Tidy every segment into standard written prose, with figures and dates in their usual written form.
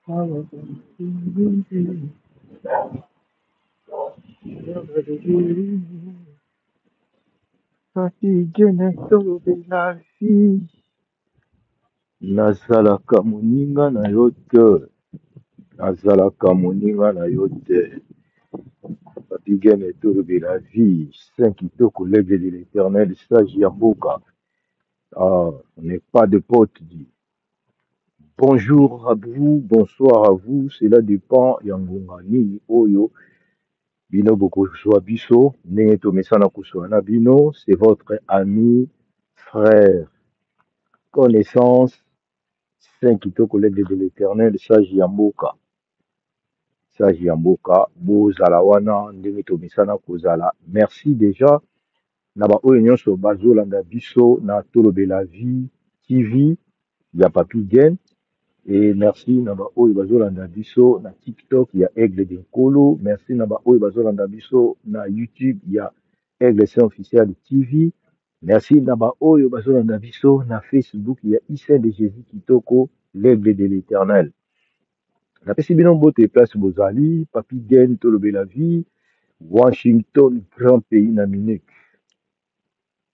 Fatigué de la vie, nazalaka moninga na yo te, nazalaka moninga na yo te. Fatigué de la vie, saint kitoko l'aigle de l'éternel, sage Yamboka. Ah, on n'est pas de potes, dit. Bonjour à vous, bonsoir à vous, cela dépend yangonga nini oyo bino bokozwa biso ndenge tomesana kozwa na bino. C'est votre ami, frère, connaissance, saint kitoko l'aigle de l'éternel, sage Yamboka. Sage Yamboka, bozala wana ndenge tomesana kozala. Merci déjà na ba oyo nyonso bazolanda biso na tolobela vie TV ya Papi Gen. Et merci na ba oyo bazolanda biso na TikTok ya Aigle de Nkolo. Merci na ba oyo bazolanda biso na YouTube ya Aigle Saint Officiel TV. Merci na ba oyo bazolanda biso na Facebook ya Isen de Jésus Kitoko l'Aigle de l'Éternel. Napesi bino mbote place bozali Papi Gen tolobela vie Washington grand pays na minute.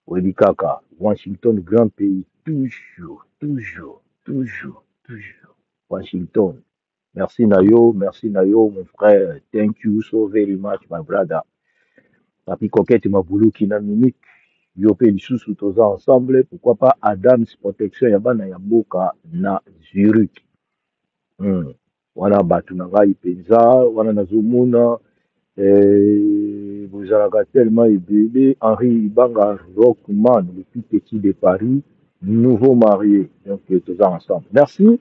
Oyebi kaka Washington grand pays toujours Washington. Merci Nayo, mon frère. Thank you so very much, my brother. Papi Coquette Mabuluki na minute. Yo pe lisusu toza ensemble. Pourquoi pas Adams Protection Yabana Yamboka na Zurich. Wana batu na ngai penza, wana nazomuna. Vous avez tellement bébé Henri Ibanga Rockman, le plus petit de Paris, nouveau marié. Donc, tous ensemble. Merci.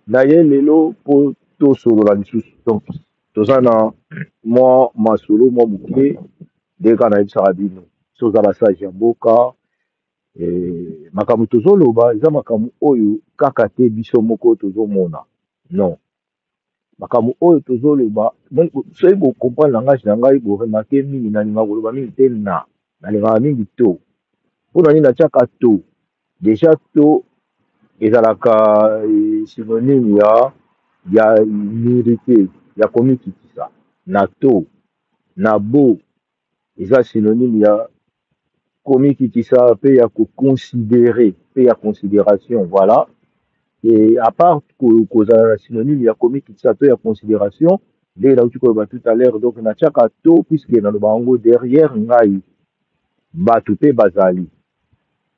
Naye Lelo pour tout solo la lisusu. Donc, tous en moi, ma solo, moi, bouclé, des Canaïbes Sarabino. Soza Basa Jamboka, Makamu Tozolo, Iza Makamu Oyo, Kakate, Biso Moko, Tozo Mona. Non. Makamu oyo tozoloba soki bocomprendre langage na ngai boremake mingi nalinga koloba mingi te nalingaka mingi to mpona nini natiaka to déjà to ezalaka synonyme ya mérité ya komikitisa na to na bo eza synonyme ya komikitisa mpe ya koconsidere mpe ya considération voilà. Et à part kozala synonyme ya komikitisa to ya considération nde nauti koloba tout à l'heure donc natiaka to puisque naloba yango derrière ngai bato mpe bazali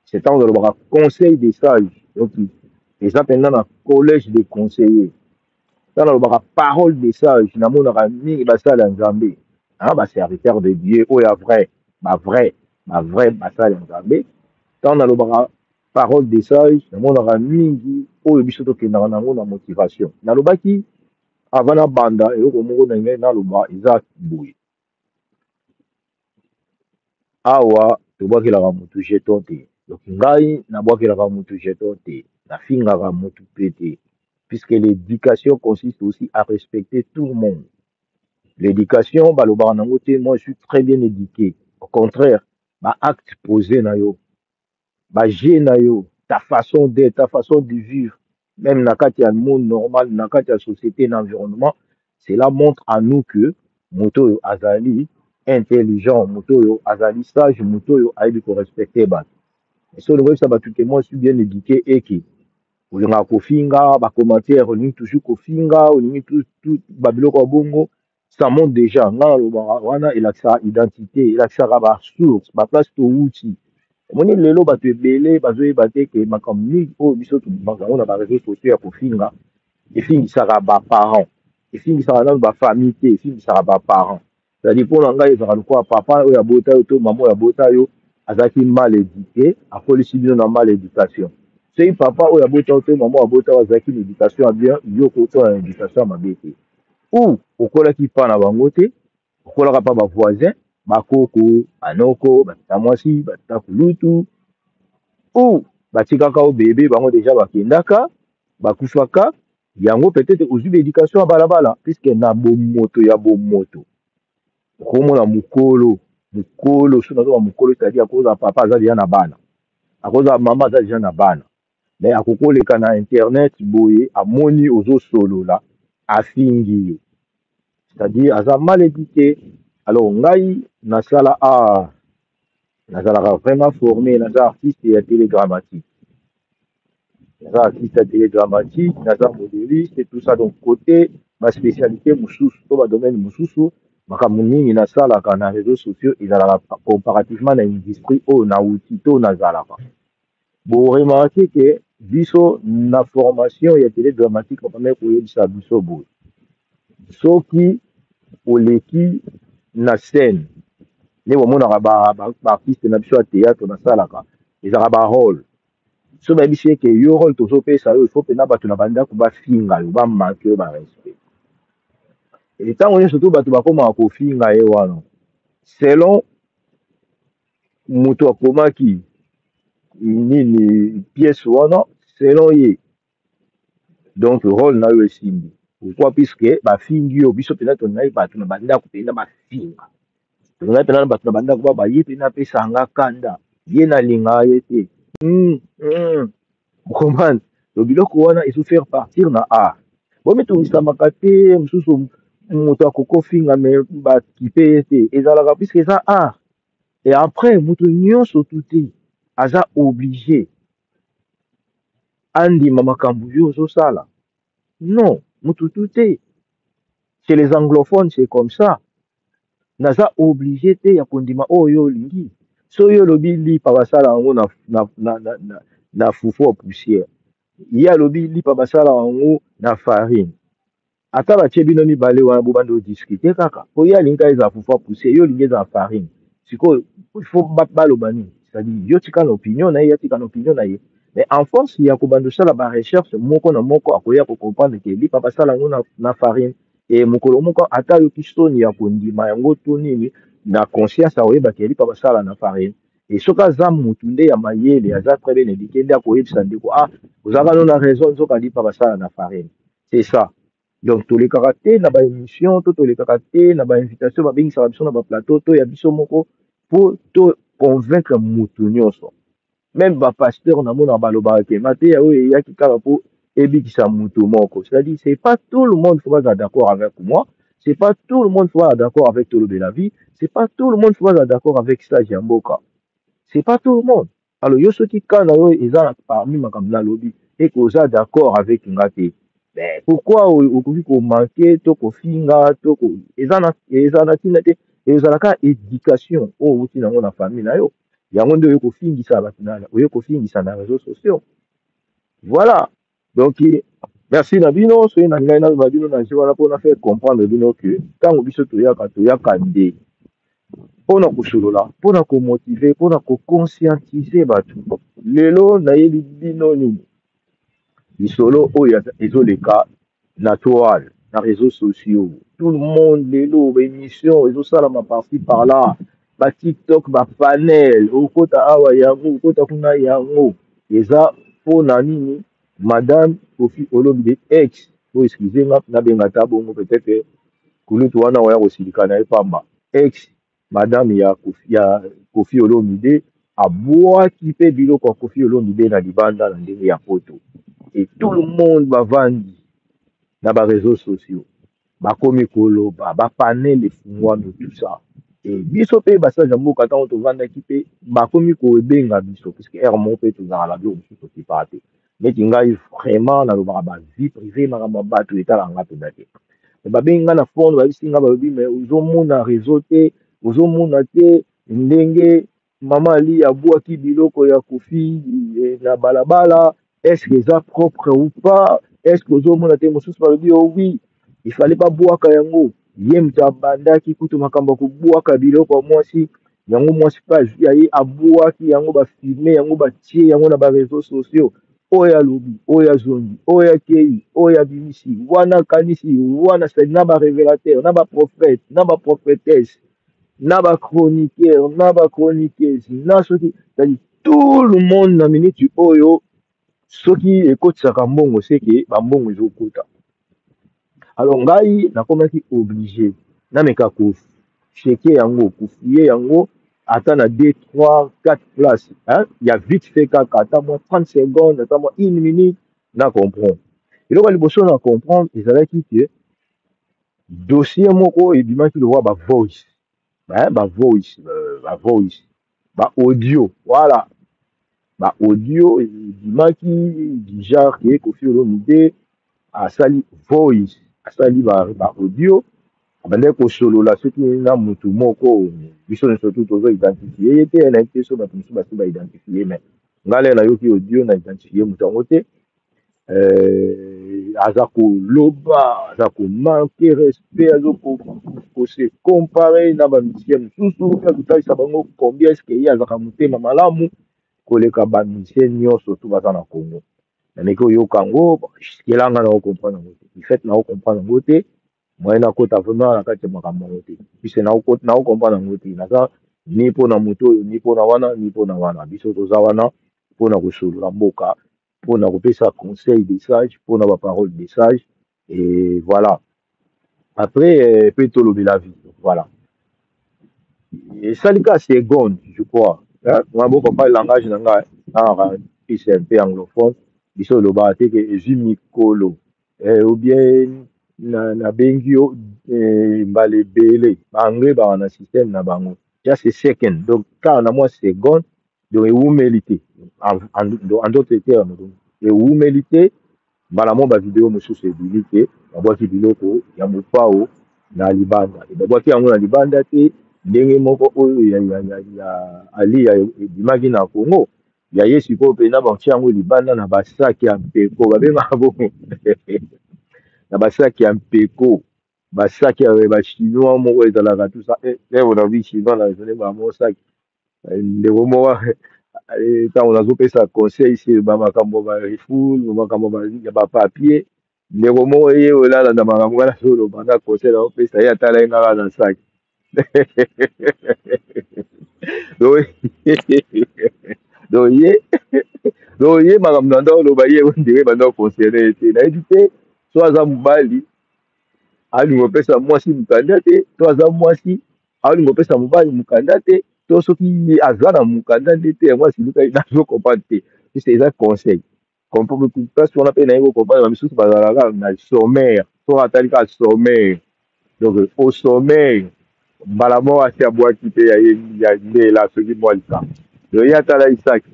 c'est ntango nalobaka conseil des sages donc eza mpenza na collège des conseillers ntango nalobaka parole des sages namonaka mingi basali ya nzambe baserviteur de dieu oyo ya vrai bavrai basali ya nzambe ntango nalobaka parole des sages namonaka mingi oyo biso tokendaka nango na motivation nalobaki avant na banda eloko moko na ngai naloba eza boye awa tobwakelaka motu jeton te donc ngai nabwakelaka motu jeton te nafingaka motu pe te puisque l'éducation consiste aussi à respecter tout le monde. L'éducation balobaka nango te moi je suis très bien éduqué au contraire acte posé na yo G na yo, ta façon d'être, ta façon de vivre, même dans le monde normal, dans la société, dans l'environnement, cela montre à nous que moto azali intelligent, moto azali sage, moto aïbi ko respecter ba. Et so le ça ba tout moi je suis bien éduqué et qui olinga kofinga ba commentaire olingi toujours kofinga olingi tout babiloko bongo ça montre déjà nga lo wana il a sa identité, il a sa source, ba place to outil omoni lelo bato ebele bazoyeba te ke makambo mingi oyo biso tobimaka yango na bareseau sociaux ya kofinga efingisaka baparent efingisaka nano bafamille te efingisaka baparent cetadire mpona ngai ezalaka lokola papa oyo abota yo to mama oyo abota yo azalaki mal éduqué akolisi bino na mal éducation soki papa oyo abota yo to mama oyo abota yo azalaki na éducation ya bien yo kotola na éducation ya mabe te ou okolaki mpa na bango te okolaka mpa bavoisin bakoko banoko batata mwasi batata kulutu ou batikaka o bebe bango deja bakendaka bakufaka yango peut-être ozwi baéducation ya balabala puisque na bomoto ya bomoto okomona mokolo so nazoba mokolo c'est-à-dire akozala papa aza deja na bana akozala mama aza deja na bana mais akokoleka na internet boye amoni ozosolola afingi, c'est-à-dire aza mal éduqué. Alors ngai nasala art, nazalaka vraiment formé, naza artiste ya télédramatique, naza artiste ya télédramatique, naza modéliste et tout ça. Donc côté ma spécialité mosusu to ba domaine mosusu makambo mingi nasalaka na réseaux sociaux ezalaka comparativement na industrie oyo nauti to nazalaka. Bon remarqué que biso na formation ya télédramatique bapamai koyebisa biso boye soki oleki na scène nde bomonaka baartiste na biso ya théâtre basalaka ezalaka barole so bayebisi eke yo role tozopesa yo ifo mpena bato na bandako bafinga yo bamanke yo barespect ntango nyonso to bato bakomaka kofinga ye wana selon moto akomaki nini pièce wana selon ye donc role na yo esimbi pourquoi puisque bafingi yo biso mpena tonai bato na bandako mpena bafinga tongai mpena na bato na bandako baye mpena apesanga kanda ye nalingaka ye te comprendre donc biloko wana ezofaire partir na art bomitungisamaka te mosusu moto akokofinga me bakipe ye te ezalaka puisque eza art et après moto nyonso tu te aza obligé andima makambo yo ozosala non moto tu te chez les anglophones c'est comme ça naza obligé te ya kondima oyo olingi so yo olobi lipa basala yango na fufu ya poussière ye alobi lipa basala yango na farine ata batie bino mibale wana bobanda odiscute kaka po ye alingi kaka ezala fufu ya poussière yo olingi ezala farine sikoyo ifo baloba nini c'est-à-dire yo tika na opinion na ye atika na opinion na ye mais en force ya kobanda osala barecherche moko na moko akoya kocomprendre ke lipa basala yango na farine e mokolo moko ata yoki soni ya kondima yango to nini na conscience akoyebaka elipa basala na farine e soki aza mutu nde ya mayele aza très bien éduqué nde akoyebisa ndeko ozalaka no na raison nzoka lipa basala na farine c'est ça donc tolekaka te na baémission to tolekaka te na bainvitation babengisaka biso na baplateau to ya biso moko mpo to convaincre mutu nyonso même bapasteur namonaka balobaka ke mateya oyo eyaki kaka mpo ebikisa mutu moko c'est-à-dire c'est pas tout le monde faut baza d'accord avec moi c'est pas tout le monde faut baza d'accord avec tolo de la vie c'est pas tout le monde faut baza d'accord avec stage ya mboka c'est pas tout le monde alors yo soki kana oyo eza parmi makambo nalobi eke oza d'accord avec nga te mais pourquoi okoki komanke to kofinga to eza na ntina te ezalaka éducation oyo outi nango na famille na yo yango nde oyo kofingisa bato oyo kofingisa na réseaux sociaux voilà donc merci na bino soki na ngai naloba bino na je wana mpona faire comprendre bino ke ntango biso toyaka nde mpona kosolola mpona komotive mpona kokonscientize bato lelo nayebi bino nini lisolo oyo ezoleka na toile na réseaux sociaux tout le monde lelo baémission ezosalama parci par là batiktok bapanel okota awa yango okota kuna yango eza mpona nini madame Kofi Olomide ex po excuse nga nabenga ta bongo peut-être kulutu wana oya kosilika na ye pamba ex madame ya Kofi Olomide abwaki mpe biloko ya Kofi Olomide na libanda na ndenge ya poto et tout le monde bavandi na baréseaux sociaux bakomi koloba bapanel efungwami tout ça et biso mpe basage ya mboka ntango tovandaki mpe bakomi kobenga biso puisque ere moko mpe tozalaka na biloko mosusu tokipa te neti ngai vraiment nalobaka bavie privé makambo ya bato etalanga mpenza te babengi nga na fond babisi nga balobi me ozomona réseau te ozomona te ndenge mama ali abwaki biloko ya kofi na balabala est-ce que eza propre ou pas est-ce que ozomona te mosusu balobi oh oui il fallait babwaka yango ye moto abandaki kutu makambo ya kobwaka biloko ya mwasi yango mwasi mpe azwi aye abwaki yango bafilme yango batie yango na bareseau sociaux oyo alobi oyo azongi oyo akei oyo abimisi wana akanisi wana sali na barévélateur na baprophète na baprophétesse na bachroniqueur na bachroniqueuse na soki c'est-à-dire tout le monde na minute oyo soki ekotisaka mbongo seke bambongo ezokota alors ngai nakomaki obligé nameka kocheke yango kofie yango ata na 2 3 4 places hein? Ya vite fait kaka ata mwa 30 secondes ata mwa 1 minute na comprendre eloko ya liboso na comprendre ezalaki ke dossier moko ebimaki lokola bavoice bavoice baaudio voilà baaudio ebimaki du genre ke Koffi Olomide asali voice asali baaudio abandaki kosolola soki na motu moko biso nyonso tu tozo identifie ye te nayebi te so bato mosusu basi baidentifie me ngai lelo nayoki audio na identifie moto yango te aza koloba aza komanke respect aza kose compare na bamisien mosusu mpe kotalisa bango combien eske ye azaka motema malamu koleka bamisien nyonso tu baza na congo nameki oyoka yango kelanga na okomprendre yango te ifete na okomprendre yango te moye nakota vraiment na kati ya makambo yango te puisque na okomprendre yango te naza ni mpo na moto oyo ni mpo na wana ni mpo na wana biso toza wana mpona kosolola mboka mpona kopesa conseil des sages mpona baparole des sages et voilà après mpe tolobela vie voilà esali ka seconde je crois mwa bokopaa langage na ngai nanga pise mpe anglophone biso olobaka te ke ezwi mikolo ou bien nabengi yo mbala ebele baanglais baka na système na bango ja c'est second donc kaka na mwa seconde donc ewumeli te en d'autres termes donc ewumeli te mbala mo bavideo mosusu ebimi te babwaki biloko ya mopao na libanda babwaki yango na libanda te ndenge moko oyo ya ali ebimaki na congo ya ye sikoyo mpena batie yango libanda na basaki ya mpeko babengaka bongo na basaki ya mpeko basaki ya bachinois moko ezalaka tusa na bi chinois na ezali bango saki ndeko moko ntango nazopesa conseil isi bamakambo bareful makambo ya bapapier ndeko moko ye olala na makambo wana soloba na conseil naopesa ye atala ye ngaka na saki donc ye donc ye makambo na ndako oloba ye ondire banda concerne ye te nayebi te so aza mobali alingi kopesa mwasi mokanda te to aza mwasi alingi kopesa mobali mokanda te to soki aza na mokanda nde te yango asilukai nazokomprendre te puisque eza conseil place wana mpe nayebi kokomprendre bamisusu bazalaka na sommaire so atali kaka sommaire donc au sommaire mbala moko asi abwaki mpe ya ndela soki mwa likambo donc ye atala isaki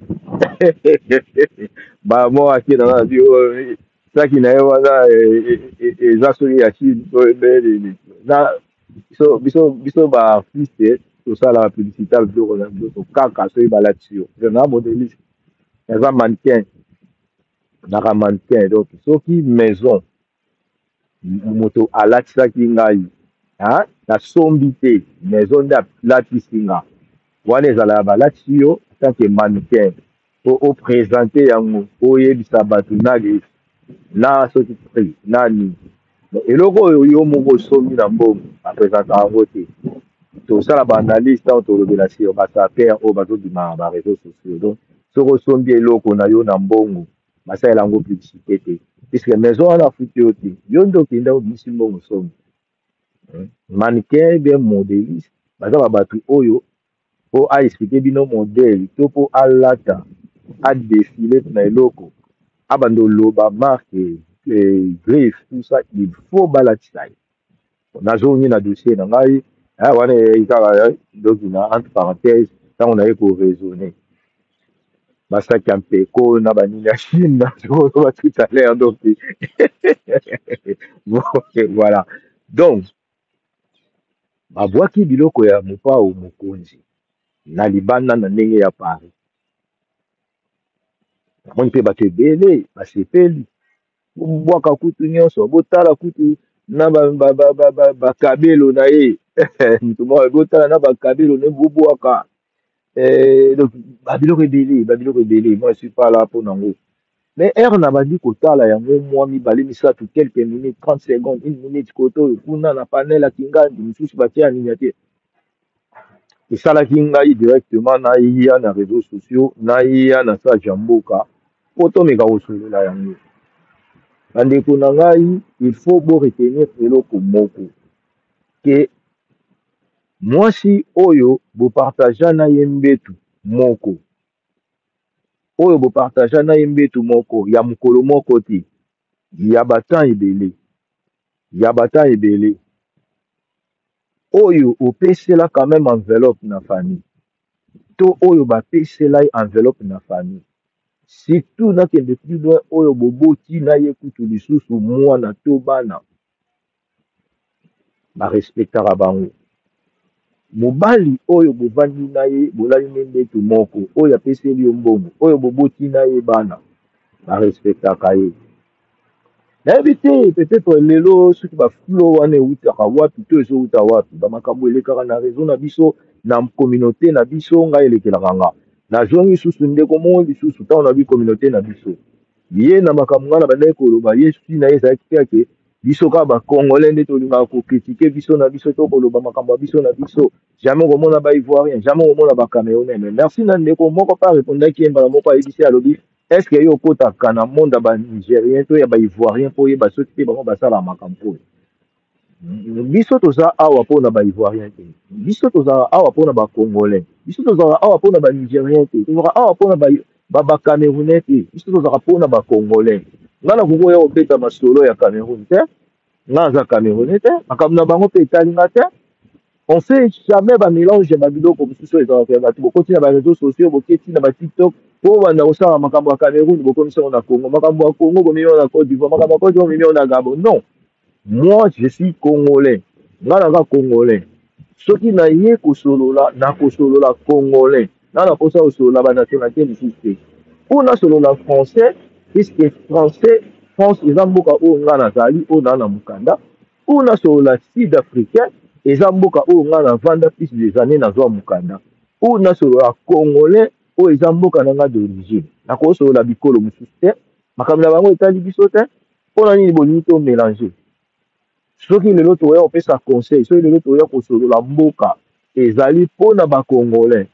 mbala moko akie na wana bi saki na ye wana eza soki ya chine na biso baartiste tosalaka publicité ya biloko na biso kaka soki balati yo na modeliste eza mannequin naka mannequin donc soki maison moto alatisaki ngai nasombi te maison nde alatisi nga wana ezalaka balati yo tanke mannequin po oprésente yango oyebisa bato na soki prix nani eloko oyo yo moko osombi na mbongo apresentaka yango te tosala baanalyse ntango tolobela sio basaper oyo bazobimaka bareseau sociaux donc soki osombi eloko na yo na mbongo basalela yango publicité te puisque maison wana afuti yo te yo nde okende obimisi mbongo sombi mannequin bien modéliste baza babato oyo po aexplike bino modele to mpo alata adefile na eloko abanda oloba marque griffe tout ça il faut balatisa ye nazongi na dossier na ngai wana kaka doki na entre parenthèse ntango naye koraisonne basaki ya mpeko na banini ya chine nazoba tout à l'heure donc voilà donc babwaki biloko ya mopao mokonzi na libanda na ndenge ya paris namoni mpe bato ebele basepeli bobwaka kutu nyonso botala kutu na bakabelo na ye moto moko botala na bakabelo na ye bobwaka donc babiloko ebele moi je suis pas là mpo nango mais ere na bandi kotala yango mwa mibale misato quelques minutes 30 secondes 1 minute koto oyo kuna na panel akingandi mosusu batia ya nini te esalaki ngai directement naya na réseaux sociaux naya na sage ya mboka po tomeka kosolola yango bandeko na ngai il faut boretenir eloko moko ke mwasi oyo bopartaja na ye mbetu moko oyo bopartaja na ye mbetu moko ya mokolo moko te ya batan ebele ya batan ebele oyo opesela quand même enveloppe na famille to oyo bapesela ye enveloppe na famille surtout nakende plus loin oyo boboti na ye kutu lisusu mwana to bana barespectaka bango mobali oyo bovandi na ye bolali ne mbeto moko oyo apeseli yo mbongo oyo boboti na ye bana barespectaka ye nayebi te peut-être lelo soki bafulo wana eutaka wapi to ezouta wapi bamakambo elekaka na réseau na biso na communauté na biso ngai elekelaka nga nazongi susu ndeko moko lisusu ntango na bi communauté na biso ye na makambo ngana bandaki koloba ye suki na ye ezalaki te ake biso kaka bakongolais nde tolingaka kokritike biso na biso to koloba makambo ya biso na biso jamais komona baivoirien jamais komona bacamerounais mais merci na ndeko moko mpe arepondaki ye mbala moko ayebisi alobi est ce que yo okotaka na monde ya banigérien to ya baivoirien mpo oyeba soki mpe bango basala makambo oyo biso toza awa mpona baivoirien te biso tozala awa mpona bacongolais biso tozala awa mpona banigérien te tozala awa mpona bacamerounais te biso tozala mpona bacongolais ngai nakoki oya kobeta masolo ya cameroun te ngai aza camerounais te makambo na bango mpe etali nga te on fait jamais bamélange ya babiloko mosusu oyo ezalaka ya bato bokoti na bareseau sociaux boketi na batiktok mpo banda kosala makambo ya cameroun bokomisi yango na congo makambo ya congo bomemi yango na côte d'ivoire makambo ya côte d'ivoire bomemi yango na gabon non moi je suis congolais nga naza congolais soki naye kosolola nakosolola congolais nga nakosa kosolola banationalité lisusu te mpo nasolola français puisque français france eza mboka oyo nga nazali oyo naa na mokanda mpo nasolola sud africain eza mboka oyo nga navanda plus des années nazwa mokanda mpo nasolola congolais oyo eza mboka na nga d'origine nakosolola bikolo mosusu te makambo na bango etali biso te mpona nini bolingi to mélanger soki lelo toya kopesa conseil soki lelo toya kosolola mboka ezali mpona bacongolais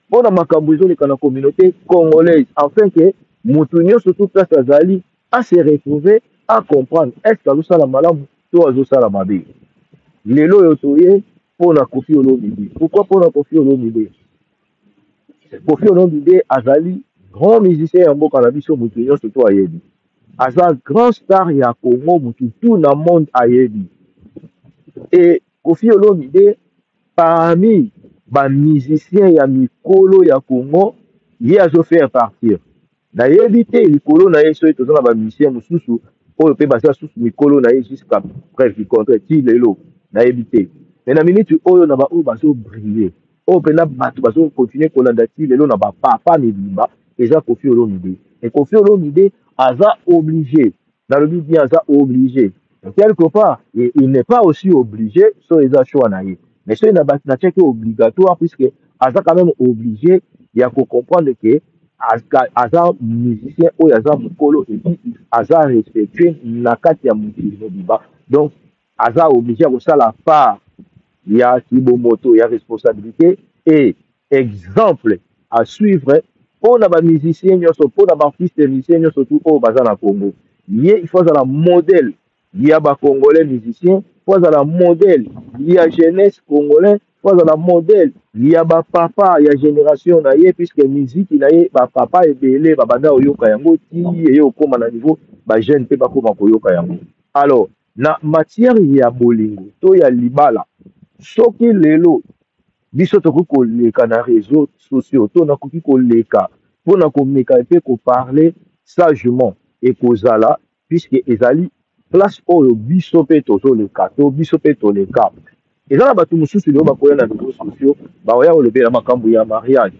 mpona makambo ezoleka na communauté congolaise afin ke motu nyonso to place azali ase retrouver acomprendre est ce que azosala malamu to azosala mabe lelo oyo toye mpona kofi olomide pourquoi mpona kofi olomide kofi olomide azali grand musicien ya mboka na biso motu nyonso to ayebi aza grand star ya congo motu tout na monde ayebi et Kofi Olomide parmi bamusicien ya mikolo ya Congo ye azofaire partir nayebi te likolo na ye soki toza na bamusicien mosusu oyo mpe basala susu mikolo na ye jusqu'à preuve du contraire ti lelo nayebi te me na miniti oyo na baoyo bazobrille oyo mpena bato bazokontinue kolanda ti lelo na bapapa mibimba eza Kofi Olomide e Kofi Olomide aza obligé nalobi bien aza obligé quelque part, il n'est pas aussi obligé, so les choix naïe. Mais c'est une check obligatoire puisque Aza quand même obligé, il y a qu'on comprendre que Aza musicien ou Aza mukolo et puis Aza respecté la carte ya musicien biba. Donc Aza obligé à ça la part, il y a Kibomoto, il y a responsabilité et exemple à suivre pour les musiciens, pour les artistes musiciens surtout au Bazana Congo. Il faut un modèle il y a des Congolais musiciens, il y a un modèle, il y a jeunesse congolais, il y a un modèle, il y a des papa, il y a génération, puisque la musique, il y a papa et belé, babanda oyoka yango, ti et yo koma na niveau, ba jeune pe ba koma koyoka yango. Alors, na matière ya bolingo, to ya libala, soki lelo, biso tokoki koleka na réseaux sociaux, to nakoki koleka, po na komeka pe ko parler sagement et kozala, puisque ezali place oyo biso mpe tozoleka to biso mpe toleka eza na bato mosusu lelo bakoya na réseaux sociaux baoya kolobela makambo ya mariage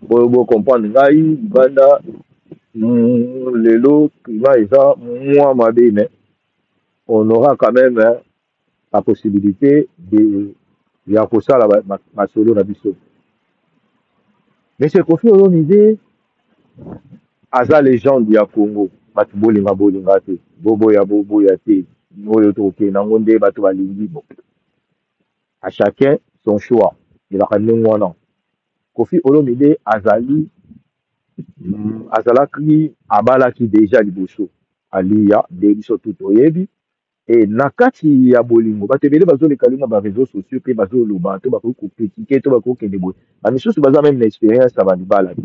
boyo bocomprendre ngai libanda lelo climat eza mwa mabe mais on aura quand même la possibilité de ya kosala masolo na biso mais c'est Kofi Olomide aza légende ya Congo bato bolinga te boboya te oyo tokokende nango nde bato balingi bo à chacun son choix elaka ndenge wana Kofi Olomide azalaki abalaki deja liboso aliya nde biso tu toyebi e na kati ya bolingo bato ebele bazoleka linga bareseau sociaux mpe bazoloba to bakoki kokritike to bakoki kokende boye bamisusu baza meme na expérience ya balibala te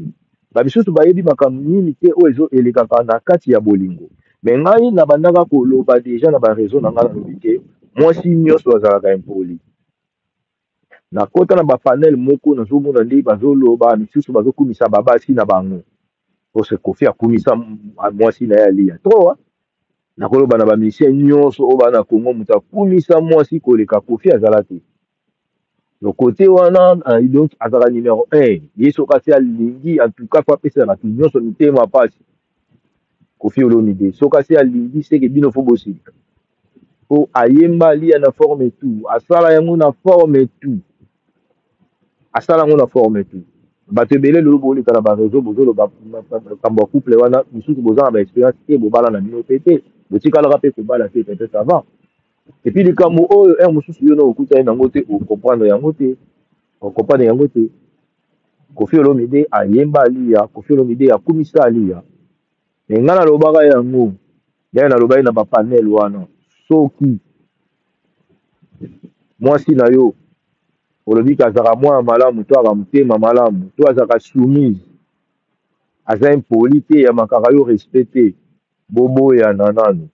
bamisusu bayebi makambo nini te oyo ezoelekaka na kati ya bolingo. Me ngai nabandaka koloba deja na bareseau na ngai nalobi ke mwasi nyonso azalaka impoli. Nakota na bapanel moko nazomona nde bazoloba misusu bazokumisa babasi na bango pose Kofi akumisa mwasi na ye alia tro nakoloba na bamisien nyonso oyo bana Kongo moto akumisa mwasi koleka Kofi azala te le côté wana donc azala numéro 1 ye soki asi alingi en tout cas po apesaka bato nyonso mitema pasi Kofi Olomide soki asi alingi seke bino fo bosika po ayemba alia na forme tout asala yango na forme tout asala yango na forme tout bato ebele lelo boleka na bareseau bozoloba makambo ya couple wana misusu boza na baexpérience te bobala na bino pe te botikalaka mpe kobala te peut-être avant epuis likambo oyo ere mosusu yo na okuta ye nango te okomprendre yango te okomprendre yango te Kofi Olomide ayemba alia Kofi Olomide akumisa alia me ngai nalobaka yango yaye naloba ye na bapanel wana soki mwasi na yo olobi ke azalaka mwana malamu to aka motema malamu to azalaka soumise aza impoli te yamakaka yo respect te boboyana nanu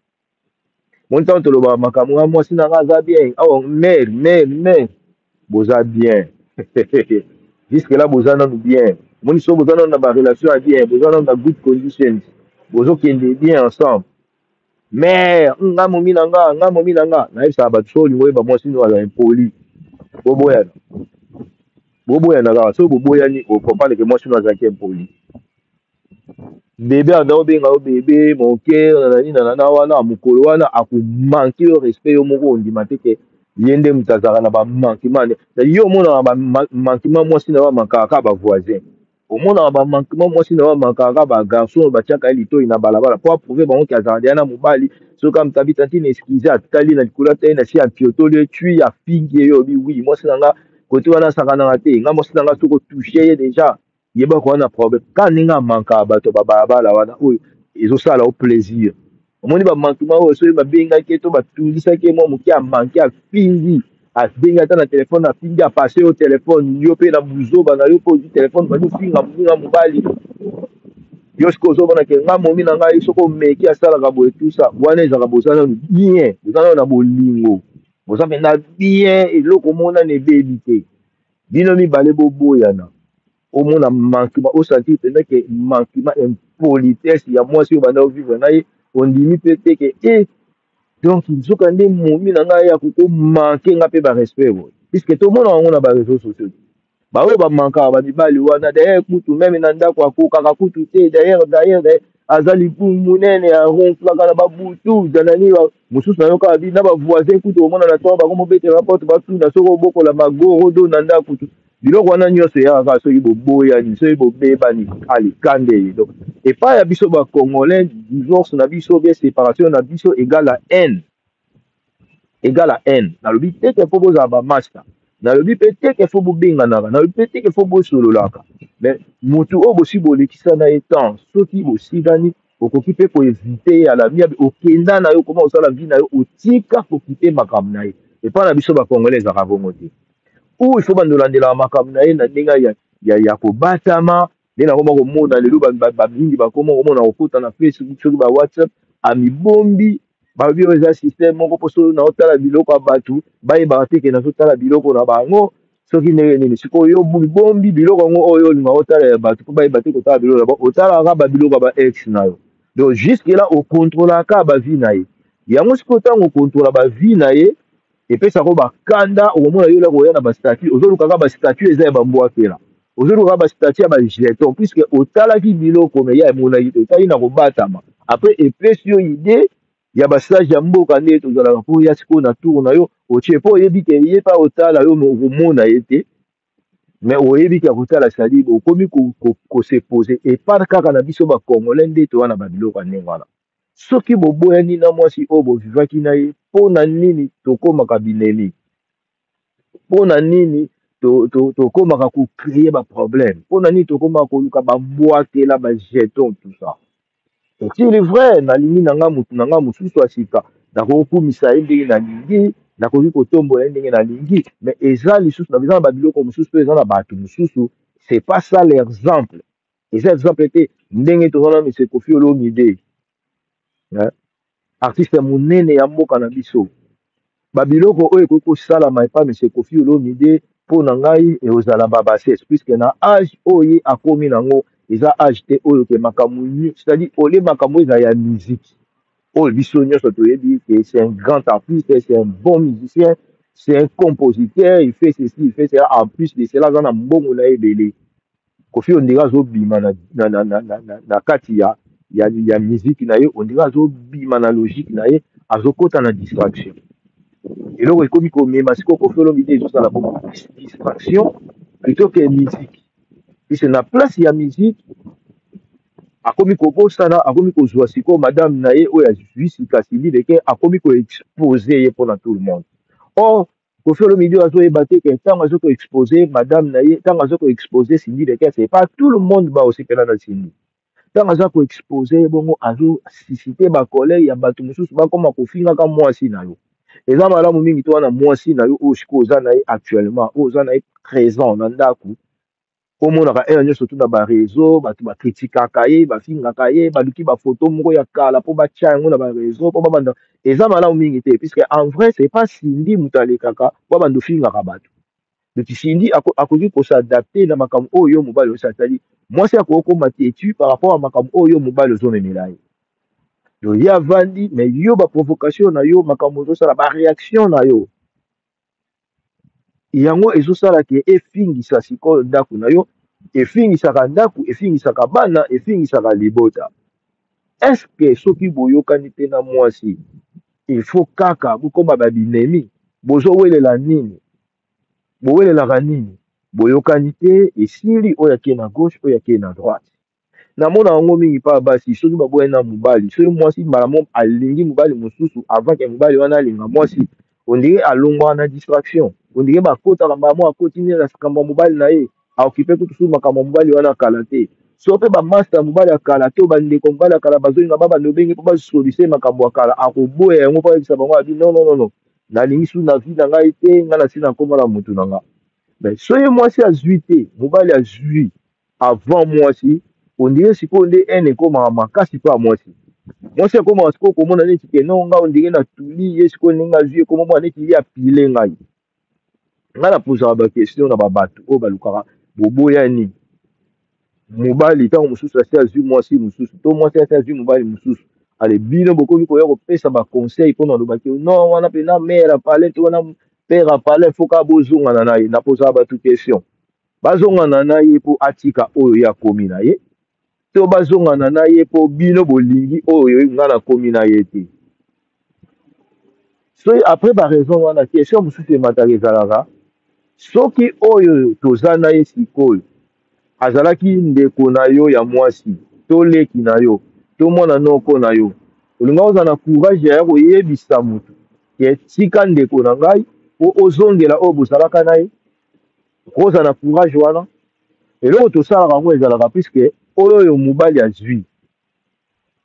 moni ntango tolobaka makambo nga mwasi na nga aza bien awa mer boza bien jusque là boza nanu bien moni so boza nanu na barelation ya bien boza nanu na good conditions bozokende bien ensemble mer nga momi na nga nayebisaka bato so olingo oyeba mwasi no aza impoli boboyana boboyana kaka soki boboyani okomprendre ke mwasi no azalaki impoli bebe anda obenga yo bebe moke nanina wana mokolo wana akomanke yo respect yo moko ondima te ke ye nde moto azalaka na bamankement yo omonaka bamankement mwasi na yo amankaka kaka bavoisin omonaka bamankement mwasi na yo amankaka kaka bagarçon oyo batiaka ye litoi na balabala mpo aprouve bango ke azalaka deya na mobali soki amutabita ntina eskize atali na likolo atali na si apiotoli ye tui afingi ye yo obi wi mwasi na nga kote wana asakanaka te nga mwasi na nga soki otouche ye deja yeba ko wana problème ka ndenge amankaka bato babalabala wana oyo ezosala o plaisir omoni bamankement oyo soki babengaki to batulisaki mwa moke amanke afingi abengi ata na telefone afingi apase yo telefone yo mpe na buzoba na yo mpo ozwi telefone bazofinga moninga mobali yo sikoyo ozomona ke nga momi na ngai soki omeki asalaka boye tusa wana ezalaka boza nano bien boza nano na bolingo boza mpenza bien eloko monana ebebi te bino mibale boboyana omona manquement osentir mpenza ke manquement impolitesse ya mwasi oyo banda ovivre na ye ondimi mpe te ke donc soka nde momi na ngai akokomanke nga mpe barespect boye puiske tomona yango na bareseau sociaux baoyo bamankaka bamibali wana dayer kutu meme na ndako akokaka kutu te dayer aza libumu monene aronflaka na babutu zanani mosusu na yo kaka bi na bavoisin kutu omona na to bakomobetela porte batuna soki obokola magorodo na ndako kutu biloko wana nyonso eyaka kaka soki boboyani soki bobebani alikande donc epai ya biso bacongolais divorce na biso bien séparation na biso égale à haine nalobi teke fo bozala bamaster nalobi mpe teke fo bobenganaka nalobi mpe teke fo bosololaka mais motu oyo bosi bolekisa na ye temps soki bosikani okoki mpe koevite ye ala miabe okenda na yo koma osala vi na yo otika kokipe makambo na ye epai na biso bacongolais ezalaka bongo te oyo ifo bandolandelaka makambo na ye na ndenge ya kobatama nde nakoma komona lelo bamingi bakoma komona kokota na facebook soki bawhatsapp amibombi balobi oyo eza systeme moko mpo soki naotala biloko ya bato bayebaka te ke nazotala biloko na bango soki ndenge nini sikoyo yo bombi biloko yango oyo olinga otala ya bato mpo bayeba te kotala biloko na bango otalaka babiloko ya ba ex na yo donc jusque là okontrolaka bavi na ye yango sikoyo ntango okontrola bavi na ye epesaka bakanda okomona yo lako oya na bastatut ozolukaka bastatut eza ya bambwakela ozolukaka bastatut ya bajeton puiske otalaki biloko me ya emonaki te otali na kobatama apres epesi yo ide ya basage ya mboka nde tozalaka mpo ya sikoyo na tour na yo otie mpo oyebi ke ye mpa otala yo okomona ye te mais oyebi ke akotala sadi okomi kosepose epart kaka na biso bacongolais nde towana babiloko ya ndenge wana soki boboyani na mwasi oyo bovivaki na ye mpo na nini tokomaka binemi mpo na nini tokomaka kocreye baproblème mpo na nini tokomaka koluka bambwakela bajeton tout ça est-il vrai nalingi na nga motu na nga mosusu ya sika nakokumisa ye ndenge nalingi nakoki kotombola ye ndenge nalingi mais eza lisusu na eza na babiloko mosusu mpe eza na bato mosusu c'est pas ça l'exemple eza exemple te ndenge tozana mise Koffi Olomide, hein, artiste monene ya mboka na biso. Babiloko oyo ekoki kosalama epa mise Koffi Olomide mpo na ngai ekozala babases puisque na age oyo akomi nango eza age te oyo ke makambo c'est-à-dire ole makambo eza ya musique oyo biso nyonso toyebi que c'est un grand artiste, c'est un bon musicien, c'est un compositeur, il fait ceci, il fait cela, en plus de cela aza na mbongo na ebele. Koffi ondira azobima na kati ya musique na ye, ondira azobima na logique na ye, azokota na distraction. Eloko ekomi komema sikoyo Koffi Olomide ezosala beaucoup distraction plutôt que musique. Puisque na place ya musique akomi kobosana, akomi kozwa sikoyo madame na ye oyo azwi sika Sindi Leke akomi koexpose ye mpona tout le monde. Or Koffi Olomide oyo azoyeba te ke ntango azo koexpose madame na ye, ntango azo koexpose Sindi Leke, c'est pas tout le monde baosepela na Sindi. Ntango aza koexpose bongo azosuscite bakolere ya bato mosusu bakoma kofingaka mwasi na yo. Eza malamu mingi to wana mwasi na yo oyo sikoyo oza na ye actuellement, oyo oza na ye présent na ndako, omonaka ere nyonso tu na bareseau bato bakritikaka ye bafingaka ye baluki bafoto moko ya kala mpo batya yango na bareseau mpo babanda. Eza malamu mingi te puisque en vrai c'est pas Sindi moto alekaka po banda ofingaka bato. Donc Sindi akoki kosadapte na makambo oyo yo mobali osala, c'est-à-dire mwasi akoki koma têtu par rapport à makambo oyo yo mobali ozomemela ye. Donc ye avandi mais yo baprovocation na yo makambo ozosala baréaction na yo yango ezosala ke efingisa sikoyo ndako na yo, efingisaka ndako, efingisaka bana, efingisaka libota. Eske soki boyokani te na mwasi il faut kaka bokoma babinemi bozowelela nini, bowelelaka nini, boyokani te esili oyo ake na gauche oyo ake na droite. Namona yango mingi pa basi soki baboye na mobali, soki mwasi mbala mo alingi mobali mosusu avant ke mobali wana alinga mwasi, ondire alongwa na distraction, ondire bakotaka mbala mo akoti nini na makambo ya mobali na ye, aokipe kutu su makambo ya mobali wana akala te. So mpe bamaster ya mobali akala to bandeko mobali akala bazolinga babanda obenge mpo basolise makambo ya kala, akoboya yango mpo ayebisa bango abi non non non non, nalingi su na vie na ngai te, ngai na si na nkoma na mutu na nga. Mais soki mwasi azwi te, mobali azwi avant mwasi, ondire sikoyo nde ene ekomaka makasi mpo ya mwasi. Mwasi akomaka sikoyo komona neti ke non nga ondire na tuli ye sikoyo ndenge azwi ekomomona neti ye apile ngai. Ngai napozaka bakestion na babato oyo balukaka boboya nini. Mobali ntango mosusu asi azwi mwasi mosusu to mwasi asi azwi mobali mosusu, ale bino bokoki koya kopesa baconseil mpona olobaki non wana mpena mare apale to wana pere apale foka bozongana na ye. Napozaka bato question bazongana na ye mpo atika oyo ye akomi na ye to bazongana na ye mpo bino bolingi oyo ngai nakomi na ye te. So après baraison wana question mosusu emataka ezalaka soki oyo toza na ye sikoyo azalaki ndeko na yo ya mwasi to leki na yo to mwana noko na yo, olinga ozala na courage ya koyebisa motu ke tika ndeko na ngai po ozongela oyo bozalaka na ye, kozala na courage wana. Eloko tosalaka yango ezalaka puisque oyo mobali azwi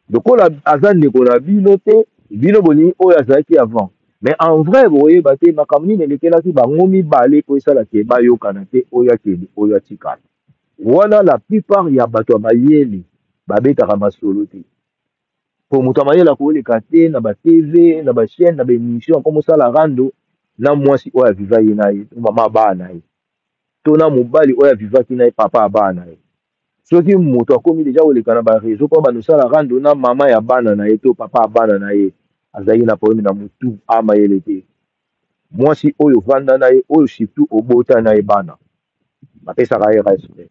lokola aza ndeko na bino te, bino bolingi oyo azalaki avant, mais en vrai boyeba te makambo nini elekelaki bango mibale po esala ke bayokana te oyo akende oyo atikala. Wana la plupart ya bato ya mayele babetaka masolo te, po moto ya mayele akoleka te na batv na bachaine na baémission mpo mosala rando na mwasi oyo aviva ye na ye mama baa na ye to na mobali oyo avivaki na ye papa abaa na ye. Soki moto akomi deja koleka na bareseau mpo bandosala rando na mama ya bana na ye to papa ya bana na ye, azalaki na probleme na motu amayele te. Mwasi oyo vanda na ye oyo surtout obota na ye bana bapesaka ye respect.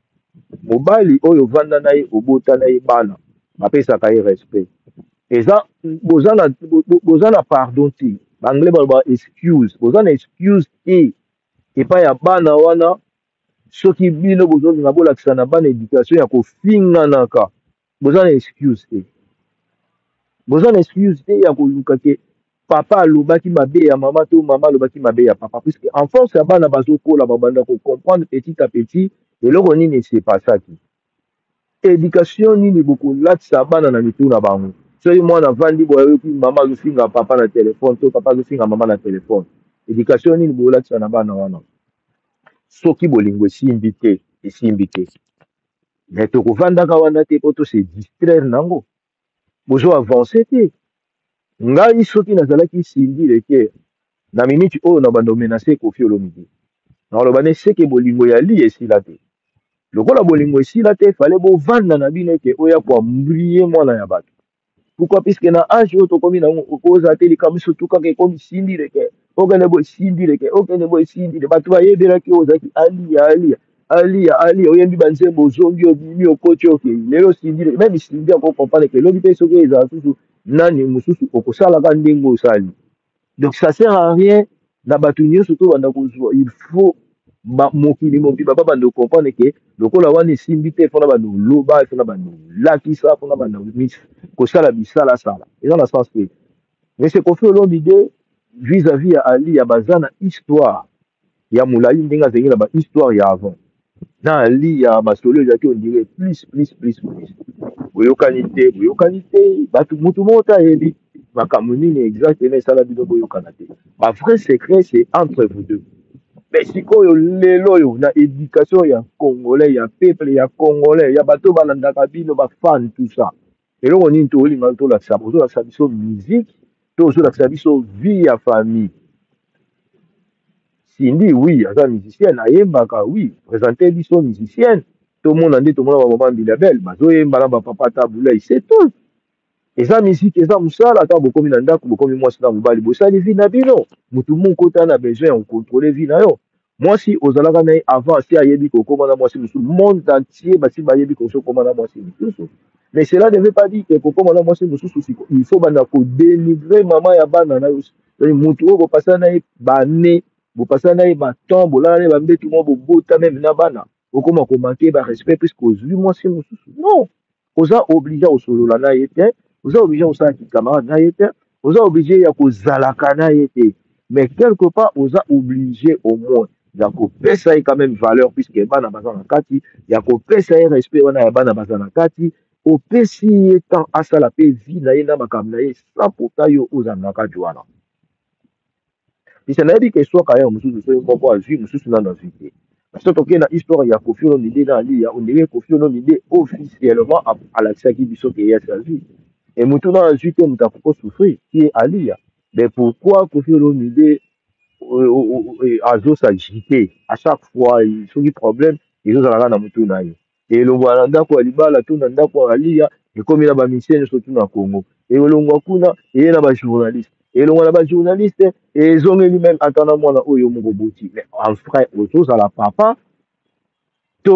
Mobali oyo vanda na ye obota na ye bana bapesaka ye respect. Eza boza na pardon te, banglais baloba excuse, boza na excuse te epai ya bana wana. Soki bino bozolinga bolakisa na bana éducation ya kofinganaka, boza na excuse te, boza na excuse te ya koluka ke papa alobaki mabe ya mama to mama alobaki mabe ya papa, puisque en force ya bana bazokola babanda kocomprendre petit à petit eloko nini esepasaki, éducation nini bokolatisa bana na mitu na bango. Soki mwana avandi boyoki mama azofinga papa na telefone to papa azofinga mama na telefone, éducation nini bokolatisa na bana wana. Soki bolingo esimbi te esimbi te. mais tokovandaka wana te po tose distraire nango bozo avance te. Ngai soki nazalaki Cindy Leker na miniti oyo na bando menase Koffi Olomide naloba ne seke bolingo ya li esila te. Lokola bolingo esila te fale bovanda na bino ete oya koambrie mwana ya bato. Pourquoi? Puisque na âge oyo tokomi nango okozala te likambo surtout kaka ekomi Cindy Leker okende boye Cindy Leker okende boye Cindy Leker bato bayebelaki oyo ozalaki alia oyembi banzembo ozongi obimi okoti okei lelo Cindy Leker même Cindy akokomprendre ke elobi te soki ezala susu nani mosusu okosalaka ndenge osali. Donc ça sert à rien na bato nyonso to banda kozwa il faut mokili mobimba babanda comprendre ke lokola wana esimbi te mpona banda oloba mpona banda olakisa mpona banda kosala bisalasala eza na sens te. Mais c'est Koffi Olomide vis-à-vis ya Ali ya baza na histoire ya molai ndenge azangi na bahistoire ya avant na Ali ya masolo ezalaki ondire plus boyokani te bato motu moko te ayebi makambo nini exactement esala bino boyokana te. Ba vrai secret c'est entre vous deux. Mais sikoyo lelo oyo na éducation ya congolais ya peuple ya congolais ya bato balandaka bino bafan tout ça eloko nini tolinga tolakisa biso musique to ozolakisa biso vie ya famille. Cindy oui aza musicienne ayembaka oui présente biso musicienne tomona nde tomona bamama Bilabel bazoyemba na bapapa tabula c'est tout. Eza musique eza mosala ata bokomi na ndako bokomi mwasi na mobali bosali vie na bino motu moko ota na besoin ya kocontrole vie na yo. Mwasi ozalaka na ye avant si ayebi kokóma na mwasi mosusu monde entier basi bayebi kosokóma na mwasi mosusu. Mais cela ne veut pas dire que kokóma na mwasi mosusu il faut banda kodélivrer mama ya bana na yo motu oyo bopasa na ye bane bopasa na ye baton bolala na ye bambetu mo bobota meme na bana okóma komanke barespect puisque ozwi mwasi mosusu non oza oblige osolola na ye te oza oblige osala camarade na ye te oza oblige ya kozalaka na ye te mais quelque part oza oblige au moins ya kopesa ye quand même valeur puisque bana baza na kati ya kopesa ye respect wana ya bana baza na kati opesi ye temps asala mpe vie na ye na makambo na ye sans pourtant yo ozala na kati wana pise nayebi ke swaka ya mosusu soki moko azwi mosusu nano azwi te so tokei na histoire ya Koffi Olomide na Ali ya ondire Koffi Olomide officiellement alakisaki biso ke ye azwi et motu na azwi te moto akoko souffrir qui est Ali ya mais pourquoi Koffi Olomide azosagite à chaque fois soki problème ezozalaka na motu na ye elongwa na ndako ya libala to na ndako ya aliya ekomi na bamisie nyonso tu na Congo elongwa kuna eye na bajournaliste elongwa na bajournaliste ezongeli meme ata na mwana oyo moko boti mais en vrai ozozala papa to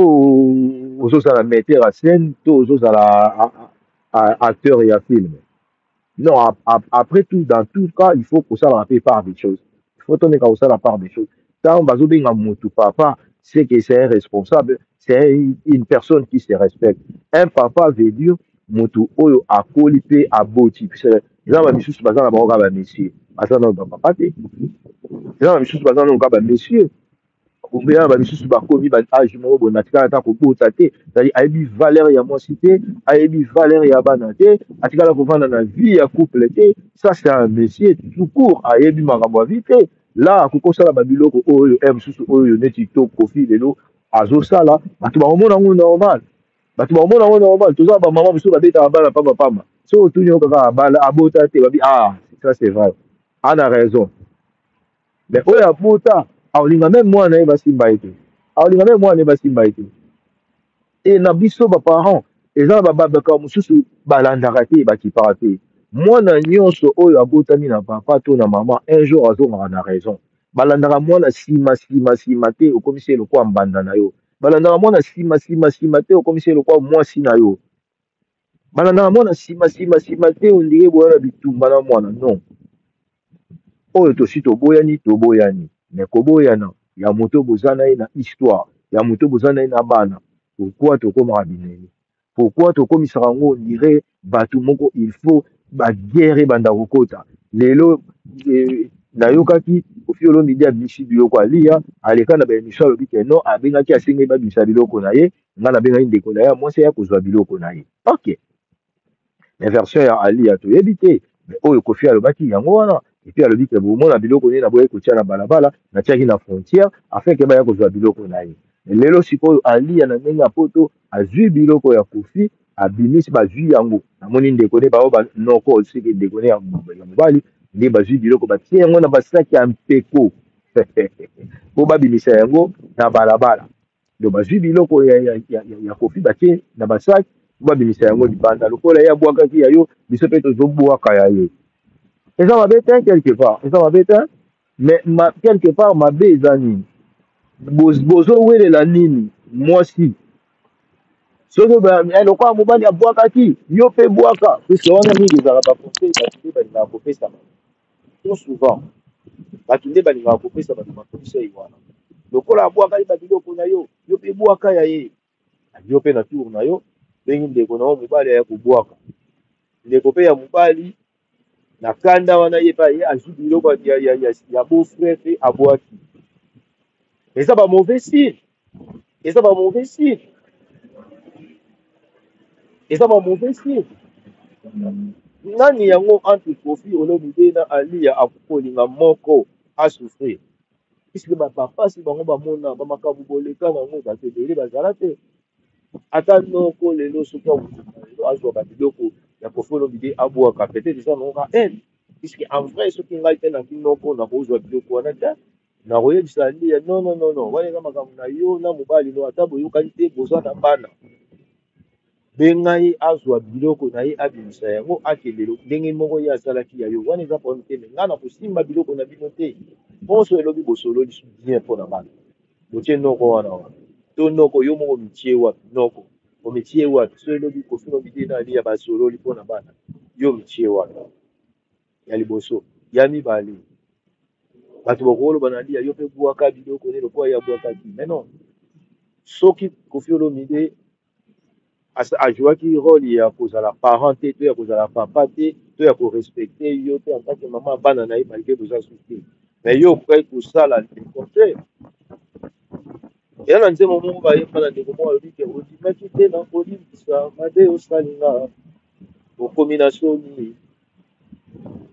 ozozala metteur à scène to ozozala acteur ya film. Non, après tout, dans tout cas, il faut que ça la part des choses. Il faut tenir comme ça la part des choses. Quand on va bien à papa, c'est que c'est un responsable, c'est une personne qui se respecte. Un papa veut dire motu oyo a kolipé a boti. Les gens vont se baser dans le monsieur. Baser dans le papa. Les gens vont se baser dans le monsieur. Combien ba misusu bakomi ba âge moko bo natikala ta kobota te c'est-à-dire ayebi valeur ya mwasi te ayebi valeur ya bana te atikala kovanda na vie ya couple te ça c'est un monsieur tout court ayebi makambo ya vie te là akokosala babiloko oyo mosusu oyo neti to Koffi lelo azosala bato bakomona yango normal bato bakomona yango normal toza bamama mosusu babetaka bana pambapamba so otuni yo kaka abala abota te babi ah ça c'est vrai ana raison mais oyo abota aolinga même mwana ye basimba ye te aolinga même mwana ye basimba ye te e na biso baparent eza na babaka mosusu balandaka te bakipaka te mwana nyonso oyo abotami na papa to na mama un jour azongaka na raison balandaka mwana nsima te okomisi ye lokwa mbanda na yo balandaka mwana nsima te okomisi ye lokwa mwasi na yo balandaka mwana nsima te ondire boya na bitumba na mwana non oyo tosi toboyani mais koboyana ya moto boza na ye na histoire ya moto boza na ye na bana pourquoi tokomaka binene pourquoi tokomisaka yango ondire bato moko il faut baguerre ebanda kokota lelo nayokaki Koffi Olomide abimisi biloko alia aleka na baémission alobi ke non abengaki asengeli babimisa biloko na ye ngai nabengaki ndeko na ye mwasi ya kozwa biloko na ye ok mais version ya alia toyebi te mais oyo Koffi alobaki yango wana epuis alobi ke bomona biloko nini naboyi kotia na balabala natiaki na frontière afin ke baya kozwa biloko na ye lelo sikoyo alia na ndenge ya poto azwi biloko ya kofi abimisi bazwi yango namoni ndeko ne bao banoko siki ndeko ne ya mobali nde bazwi biloko batie yango na basaki ya mpeko po babimisa yango na balabala do bazwi biloko ya kofi batie na basaki po babimisa yango libanda lokola ye abwakaki ya yo biso mpe tozobwaka ya ye eza mabe te quelque part eza mabe te mais quelque part mabe eza nini bozowelela nini mwasi soki lokola mobali abwakaki yo mpe bwaka puisque wana mingi ezalaka baconseil bato nde balingaka kopesa to souvent bato nde balingaka kopesa bato baconseil wana lokola abwakaki babiloko na yo yo mpe bwaka ya ye yo mpe na tour na yo ndenge ndeko na yo mobali aya kobwaka ndeko mpe ya mobali na kanda wana ye mpe ye azwi biloko ya beau-frère mpe abwaki eza ba mauvais signe eza ba mauvais signe eza ba mauvais signe nani yango entre Kofi Olomide na Alia akokolinga moko asouffrir puisque bapapa si bango bamona bamakambo boleka nango bato ebele bazala te ata noko lelo soki lelo azwa babiloko ya Kofi Olomide abwaka peut-être eza nango ka haine puisque en vrai soki ngai mpe naki noko nakozwa biloko wana te nakoyebisa Alia non wana eza makambo na yo na mobali no ata boyokani te bozwa na bana benga ye azwa biloko na ye abimisa yango akende ndenge moko ye asalaki ya yo wana eza problème te me ngai na kosimba biloko na bino te ponso elobi bosololi bien mpo na bana botie noko wana wana to noko yo moko mitie wapi noko omitie wapi so elobi kofino bide na alia basololi mpo na bana yo mitie wapi ya liboso ya mibale bato bakoloba na lia yo mpe bwaka biloko ne lokola ye abwakaki mais non soki Kofi Olomide ajouaki rôle ya kozala parent te to ya kozala papa te to ya korespecte yo te en tant que mama bana na ye malgré boza susu te mais yo okoki kosala le contraire eya na nzembo moko bayeba na ndeko moko alobi ke ondimaki te na kolimbisa mabe osalinga okomi na soni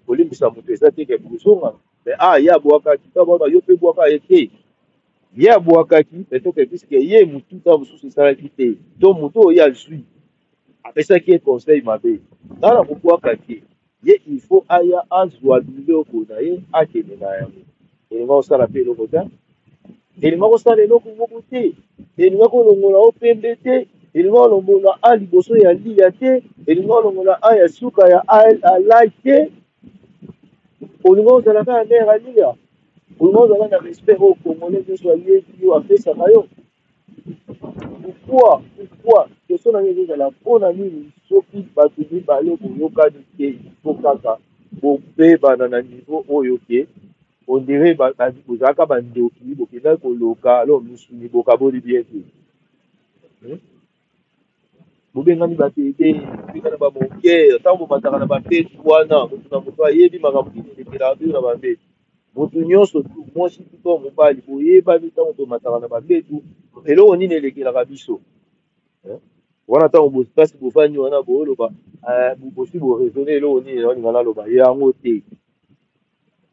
kolimbisa moto eza te ke kozonga mais ye abwakaki tabaka yo mpe bwaka ye te ye abwakaki mais toke puiske ye motu ta mosusu esalaki te to motu oyo azwi apesaki ye conseil mabe nga na kobwaka te ye il faut aya azwa biloko na ye akende na yango elinga kosala mpe eloko te elinga kosala eloko moko te elinga kolongola o pembe te elinga kolongola a liboso ya lia te elinga kolongola a ya suka ya alai te olinga kozala kaka ndenge alia olinga kozala na respect oyo congolais nyonso ayebi yo apesaka yo pourquoi question na ngai ezozala mpona nini soki bato mibale boyokani te ifo kaka bobebana na niveau oyo ke ondire bozalaka bandoki bokendaki koloka alo misuni bokaboli bien te bobengani bato ete bobengana bamonkere ntango bomataka na bambetu wana motu na moto ayebi makambo nini elekelaka bino na bambetu motu nyonso tu mwasi tu to mobali boyebani ntango tomataka na bambetu eloko nini elekelaka biso wana ntango mpasi bofani wana booloba bosi boraisonne eloko nini nalinga naloba yango te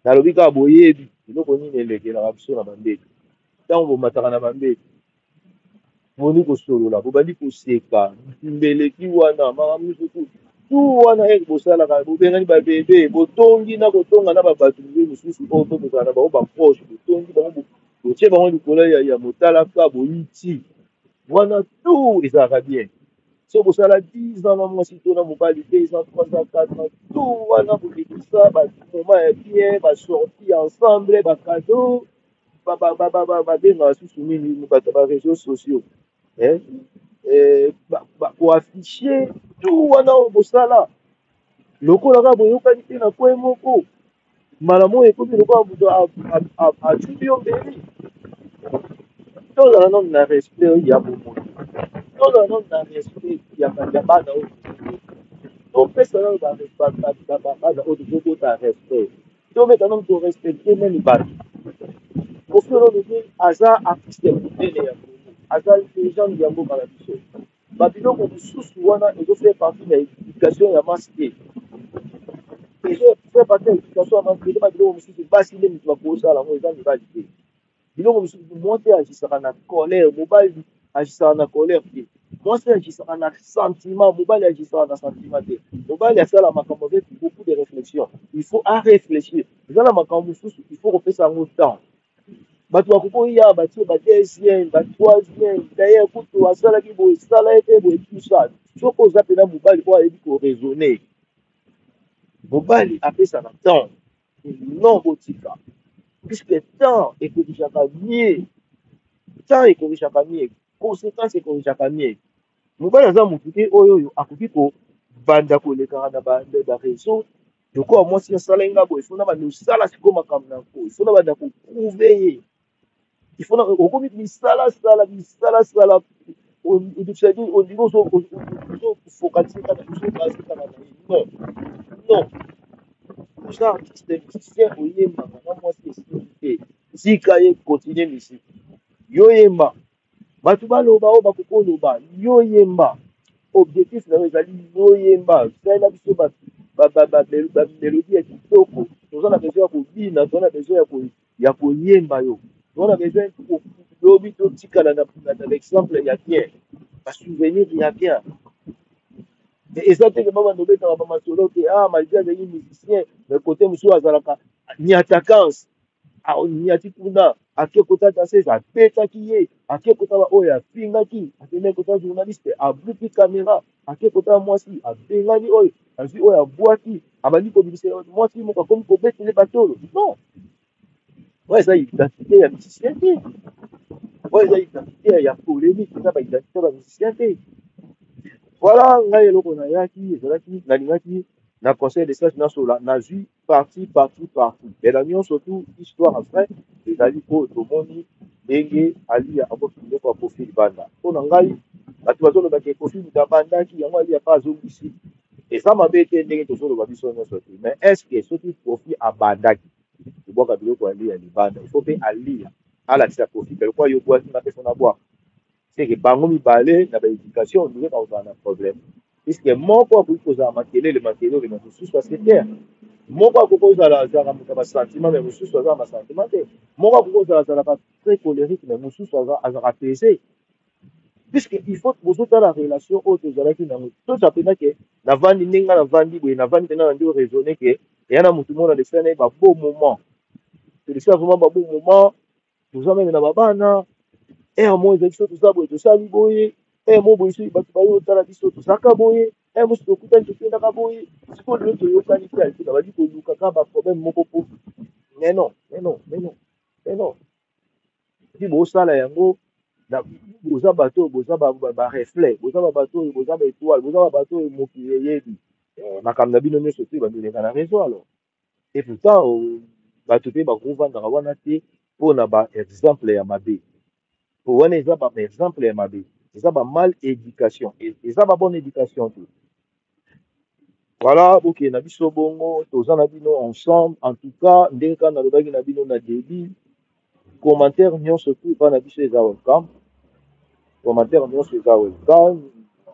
nalobi kaka boyebi eloko nini elekelaka biso na bambetu ntango bomataka na bambetu boni kosolola bobandi koseka mbeleki wana makambo nyonso tu wana bosalaka bobengani babebe botongi na kotonga na babato mosusu oyo to bozala na bango baproche botongi bango botie bango likolo ya motalaka boyiti wana tu ezalaka bien so bosala 10 ans na mwasi to na mobali 2 ans 3 ans 4 ans tu wana bolekisa bamoma ya bien basorti ensemble bacado babengaka susu nini bato baréseau sociaux koaffiche tu wana oyo bosala lokola kaka boyokani te na kwe moko malamu oyo ekomi lokola moto acubi yo mbeli tozala nano na respect ya bomoto tozala nano na respect ya bana oyo topesa nano bana oyo tozokota respect tomeka nano torespecte meme bato Kofi Olomide aza artiste ya monene ya aza légende ya mboka na biso babiloko mosusu wana ezofaire partie na éducation ya masi te ezofaire partie na éducation ya masi te babiloko mosusu basi nde moto bakosala yango eza mibali te biloko mosusu mwasi agisaka na colère, mobali agisaka na colère te, mwasi agisaka na sentiment, mobali agisaka na sentiment te. Mobali asala makambo avec beaucoup de réflexion, il faut réfléchir. Eza na makambo mosusu il faut kopesa yango temps. Bato bakokoya batie ba deuxième ba troisième d'ailleurs kutu asalaki boye sala ete boye tout ça soki oza mpena mobali po ayebi koraisonne, mobali apesa na temps non botika, puisque temps ekorisaka mie, temps ekorisaka mie, conséquence ekorisaka mie. Mobali aza motu te oyo akoki kobanda kolekaka na bareseau lokola mwasi asalai nga boye, ifona banda osala sikoyo makambo na nko, ifona banda koprouve ye, ifona okomi bisalasala bisalasala c'est-à-dire ondiri ozofocalize kaka ozobase kaka na ye. Non non, oza artiste musicien oyembaka na mwasi esili te, tika ye continue misiki, yo yemba bato baloba oyo bakoki oloba, yo yemba objectif na yo ezali yo yemba. Salela biso bamélodie ya kitoko, toza na besoin ya kobina, toza na besoin ya koyemba yo, toza na besoin lobi totikala na exemple ya bien, basouvenir ya bien. Eza teke babanda obetaka bamasolo te malgré azali musicien mais côté mosusu azalaka ni attaquance niati kuna ake kota danseuse abetaki ye, ake kota oyo afingaki, akende kota journaliste abuki caméra, ake kota mwasi abengani oyo azwi oyo abwaki abandi kobimisa mwasi moko akomi kobetele batolo. Non, oyo eza identité ya musicien te, oyo eza identité ya polémique, eza baidentité ya bamusicien te. Voilà, ngai eloko nayaki ezalaki nalingaki na conseil de stage nasola nazwi parti mais na nyonso tu histoire après ezali oyo tomoni ndenge alia akoki biloko ya kofi libanda. Mpo na ngai bato bazolobaki kofi mutu abandaki yango alia mpe azongisi, eza mabe te ndenge tozoloba biso nyonso te, mais est ce que soki kofi abandaki kobwaka biloko alia libanda, il faut mpe alia alakisa kofi kelokwa yo bwaki nga mpe fona bwaka. C'est que bango mibale na baéducation ondire bakozala na problème, puisque moko akoki kozala makelele mais mosusu asetere, moko akoki kozala azalaka moto ya basentiment mais mosusu aza na basentiment te, moko akoki kozala azalaka très colérique mais mosusu azalaka pesé, puisque il faut bozotala relation oyo tozalaki nango toza mpena ke navandi ndenge nga navandi boye, navandi mpena na nde oraisonne ke eya na motu moko na lesila na ye babo moment tolesila vraiment babo moment, toza meme na babana mo ezali biso toza boye tosali boye mo boye soki bato bayo otala biso tozalaka boye mosi tokutani tokendaka boye, sikoyo lelo toyokani te alike na bali kolukaka baproblème moko po mais non ti bosala yango boza bato oyo boza bareflet, boza babato oyo boza baétoile, boza babato oyo mokili eyebi makambo na bino nyonso te bandoleka na réseau alors. Et pourtant bato mpe bakovandaka wana te mpona baexemple ya mabe, po wana eza baexemple ya mabe, eza bamal éducation, eza babonne éducation te. Voilà, bokende na biso bongo toza na bino ensemble. En tout cas ndenge kaka nalobaki na bino na début, commentaire nyonso tu epai na biso eza welcome, commentaire nyonso eza welcome,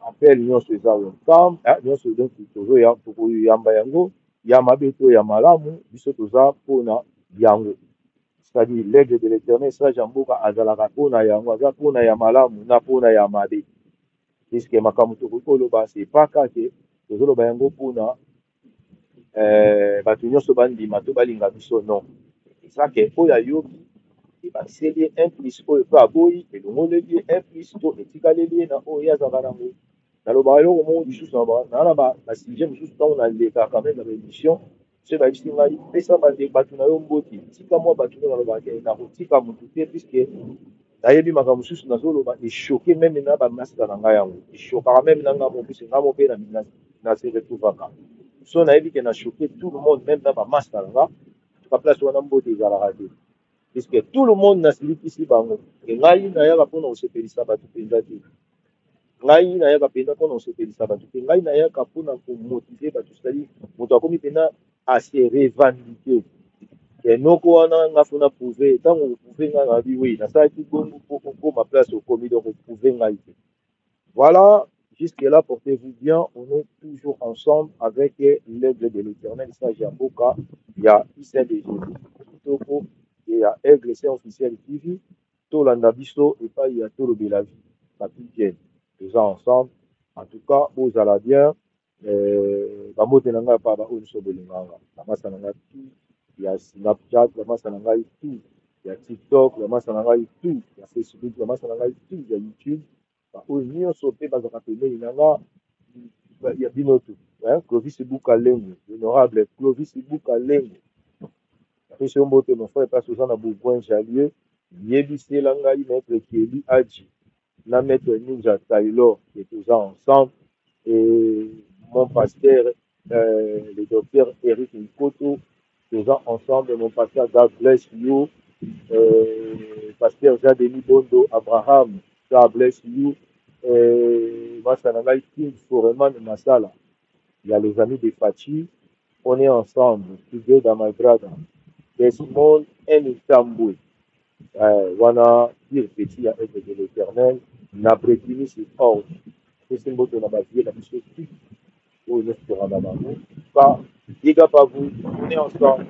appel nyonso eza welcome, nyonso donc tokoyamba yango ya mabe to ya malamu, biso toza mpona yango. C'est-à-dire l'aigle de l'éternel sage ya mboka azalaka mpona yango, aza mpona ya malamu na mpona ya mabe, puisque makambo tokoki koloba c'est pas kake tozoloba yango mpona bato nyonso bandima to balinga biso, non, eza ke oyo ayoki ebakiseli ye 1+ oyo mpe aboyi elongoleli ye 1+ to etikaleli ye na oyo ye azalaka nango. nalobaka eloko moko lisusu na basujet mosusu ntango nalekaka meme na baémission soki bayebisi ngai pesa bato na yo mboti, tika mwa bato nde nalobaka nakotika motu te, puisque nayebi makambo mosusu nazoloba eshoke meme na bamaster na ngai yango, eshokaka meme na ngai mo, puisque ngai mo mpe na se retrouvaka, so nayebi ke na choke tout le monde meme na bamaster na nga tuka place wana mboti ezalaka te, puisque tout le monde nasilikisi bango, ngai nayaka mpona kosepelisa bato mpenza te, ngai nayaka mpenza mpona kosepelisa bato te, ngai nayaka mpona komotive bato, c'est-à-dire moto akomi mpena ase revendique enoko wana nga fona prouve ntango oprouve ngai nabi wi nasalaki bongo mpo okoma place okomi, donc oprouve ngai te. Voilà, jusque là portez-vous bien, on est toujours ensemble avec l'aigle de l'éternel sage ya mboka ya ICDG kitoko ya Aigle c'est officiel TV tolanda biso epai ya tolobela vie papi bien toza ensemble en tout cas bozala bien bambote na ngai pa baoyo nyonso bolinganga bamasa na ngai tout ya Snapchat bamasa na ngai tout ya TikTok bamasa na ngai tout ya Facebook bamasa na ngai tout ya YouTube baoyo nyonso mpe bazalaka pembeni na nga ya bino tu Clovis Buka Lengo honorable Clovis Buka Lengo apesi yo mbote mon frère place oza na Bourgoin Jalieu yebisela ngai maître Keli Adji na maître Ninja Taylor qui est ensemble et mon pasteur le docteur Eric Nkoto toza ensemble mon pasteur God bless you pasteur Jean-Denis Bondo Abraham God bless you Masana ngai King Foreman Masala il y a les amis de Fachi on est ensemble together my brother Desmond Nitambwe wana dire petit ya être de l'éternel na bretini c'est hors c'est mboto na bavie na biso tout oyo nyonso tokanda bango big up à vous on est ensemble